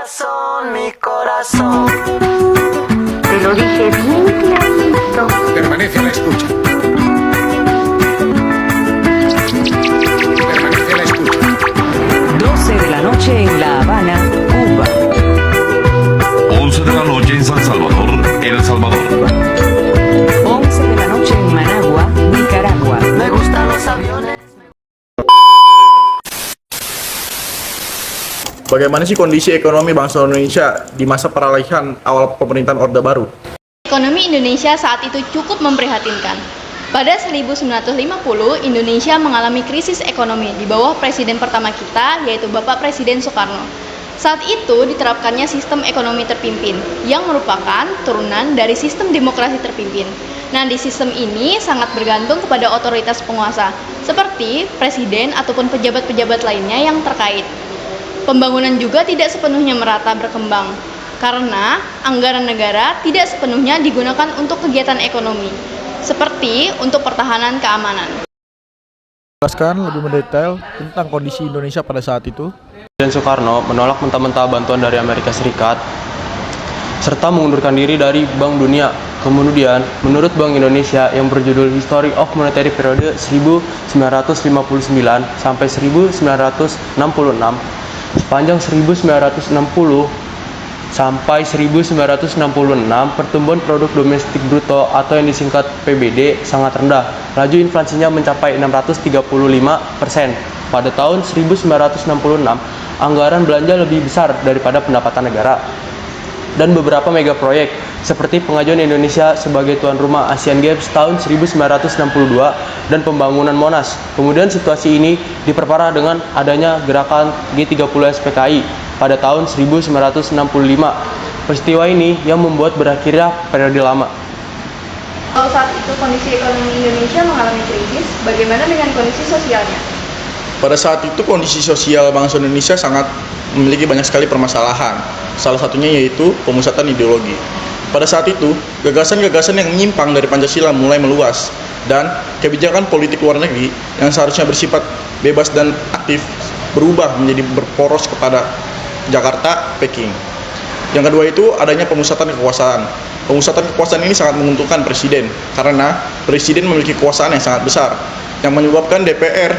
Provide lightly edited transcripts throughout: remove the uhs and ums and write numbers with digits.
corazón, mi corazón. Te lo dije bien clarito. Permanece a la escucha. Permanece a la escucha. 12 de la noche en La Habana, Cuba. 11 de la noche en San Salvador, El Salvador. 11 de la noche en Managua, Nicaragua. Me gustan los aviones. Bagaimana sih kondisi ekonomi bangsa Indonesia di masa peralihan awal pemerintahan Orde Baru? Ekonomi Indonesia saat itu cukup memprihatinkan. Pada 1950, Indonesia mengalami krisis ekonomi di bawah presiden pertama kita, yaitu Bapak Presiden Soekarno. Saat itu diterapkannya sistem ekonomi terpimpin, yang merupakan turunan dari sistem demokrasi terpimpin. Nah, di sistem ini sangat bergantung kepada otoritas penguasa, seperti presiden ataupun pejabat-pejabat lainnya yang terkait. Pembangunan juga tidak sepenuhnya merata berkembang, karena anggaran negara tidak sepenuhnya digunakan untuk kegiatan ekonomi, seperti untuk pertahanan keamanan. Jelaskan lebih mendetail tentang kondisi Indonesia pada saat itu. Presiden Soekarno menolak mentah-mentah bantuan dari Amerika Serikat serta mengundurkan diri dari Bank Dunia. Kemudian, menurut Bank Indonesia yang berjudul History of Monetary Period 1959 sampai 1966, sepanjang 1960 sampai 1966, pertumbuhan produk domestik bruto atau yang disingkat PBD sangat rendah. Laju inflasinya mencapai 635%. Pada tahun 1966, anggaran belanja lebih besar daripada pendapatan negara. Dan beberapa mega proyek seperti pengajuan Indonesia sebagai tuan rumah Asian Games tahun 1962 dan pembangunan Monas. Kemudian situasi ini diperparah dengan adanya gerakan G30 SPKI pada tahun 1965. Peristiwa ini yang membuat berakhirnya periode lama. Kalau saat itu kondisi ekonomi Indonesia mengalami krisis, bagaimana dengan kondisi sosialnya? Pada saat itu kondisi sosial bangsa Indonesia sangat memiliki banyak sekali permasalahan. Salah satunya yaitu pemusatan ideologi. Pada saat itu, gagasan-gagasan yang menyimpang dari Pancasila mulai meluas, dan kebijakan politik luar negeri yang seharusnya bersifat bebas dan aktif berubah menjadi berporos kepada Jakarta, Peking. Yang kedua itu adanya pemusatan kekuasaan. Pemusatan kekuasaan ini sangat menguntungkan presiden, karena presiden memiliki kekuasaan yang sangat besar, yang menyebabkan DPR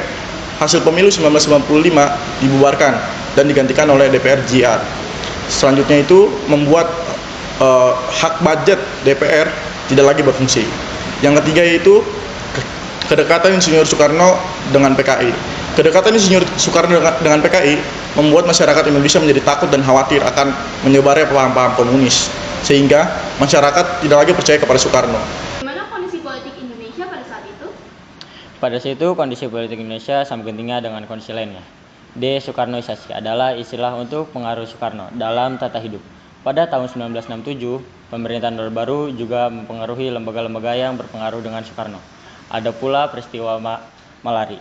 hasil pemilu 1995 dibubarkan dan digantikan oleh DPR JR. Selanjutnya itu membuat hak budget DPR tidak lagi berfungsi. Yang ketiga yaitu kedekatan Insinyur Soekarno dengan PKI. Kedekatan Insinyur Soekarno dengan PKI membuat masyarakat Indonesia menjadi takut dan khawatir akan menyebarnya paham-paham komunis, sehingga masyarakat tidak lagi percaya kepada Soekarno. Bagaimana kondisi politik Indonesia pada saat itu? Pada saat itu, kondisi politik Indonesia sama gentingnya dengan kondisi lainnya. Desoekarnoisasi adalah istilah untuk pengaruh Soekarno dalam tata hidup. Pada tahun 1967, pemerintahan Orde Baru juga mempengaruhi lembaga-lembaga yang berpengaruh dengan Soekarno. Ada pula peristiwa Malari.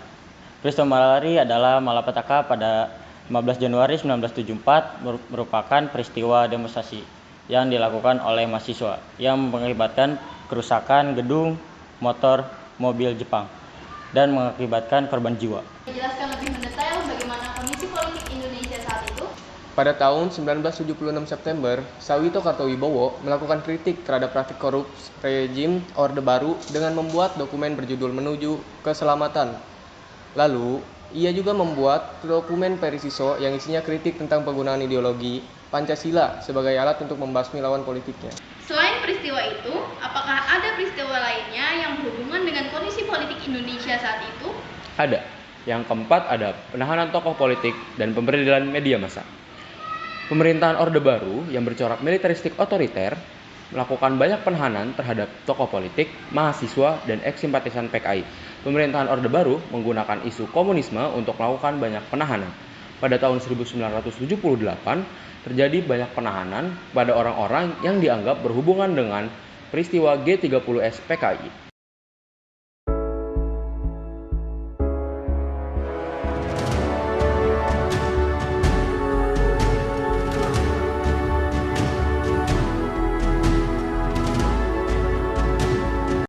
Peristiwa Malari adalah malapetaka pada 15 Januari 1974 merupakan peristiwa demonstrasi yang dilakukan oleh mahasiswa yang mengakibatkan kerusakan gedung, motor, mobil Jepang dan mengakibatkan korban jiwa. Jelaskan lebih mendetail bagaimana kondisi politik Indonesia saat itu. Pada tahun 1976 September, Sawito Kartowibowo melakukan kritik terhadap praktik korup rejim Orde Baru dengan membuat dokumen berjudul Menuju Keselamatan. Lalu, ia juga membuat dokumen Perisiso yang isinya kritik tentang penggunaan ideologi Pancasila sebagai alat untuk membasmi lawan politiknya. Selain peristiwa itu, apakah ada peristiwa lainnya yang berhubungan dengan kondisi politik Indonesia saat itu? Ada. Yang keempat ada penahanan tokoh politik dan pemberitaan media massa. Pemerintahan Orde Baru yang bercorak militeristik otoriter melakukan banyak penahanan terhadap tokoh politik, mahasiswa, dan eks-simpatisan PKI. Pemerintahan Orde Baru menggunakan isu komunisme untuk melakukan banyak penahanan. Pada tahun 1978, terjadi banyak penahanan pada orang-orang yang dianggap berhubungan dengan peristiwa G30S PKI.